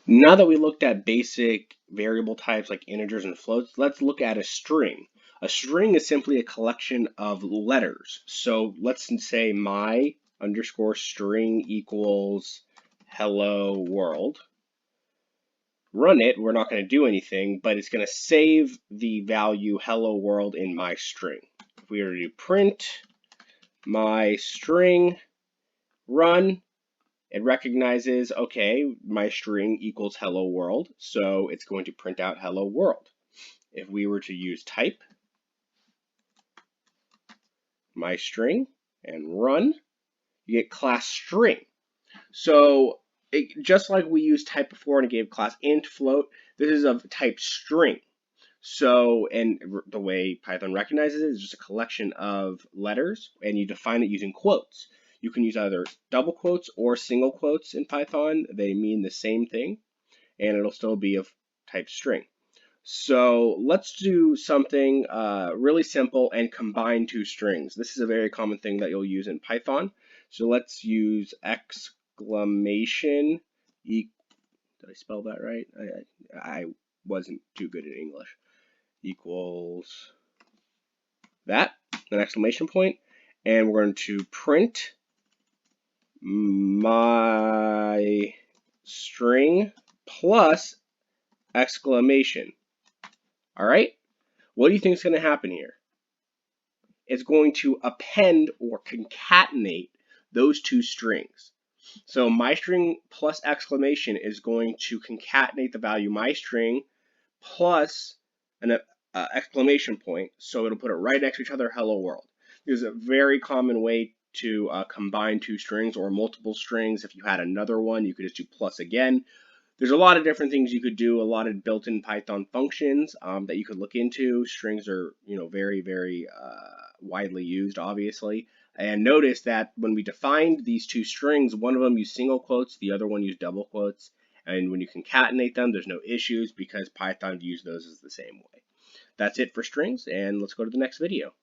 Now that we looked at basic variable types like integers and floats, let's look at a string. A string is simply a collection of letters. So let's say my underscore string equals hello world. Run it, we're not going to do anything, but it's going to save the value hello world in my string. If we were to do print my string, run, it recognizes, okay, my string equals hello world, so it's going to print out hello world. If we were to use type my string and run, you get class string. So just like we used type before and it gave class int float, this is of type string. So, and the way Python recognizes it is just a collection of letters, and you define it using quotes. You can use either double quotes or single quotes in Python. They mean the same thing, and it'll still be of type string. So let's do something really simple and combine two strings. This is a very common thing that you'll use in Python. So let's use exclamation. Did I spell that right? I wasn't too good at English. Equals that, an exclamation point, and we're going to print my string plus exclamation. All right, what do you think is going to happen here? It's going to append or concatenate those two strings. So my string plus exclamation is going to concatenate the value my string plus an exclamation point, so it'll put it right next to each other, hello world. This is a very common way to combine two strings or multiple strings. If you had another one, you could just do plus again. There's a lot of different things you could do, a lot of built-in Python functions that you could look into. Strings are, very, very widely used, obviously. And notice that when we defined these two strings, one of them used single quotes, the other one used double quotes. And when you concatenate them, there's no issues because Python views those as the same way. That's it for strings, and let's go to the next video.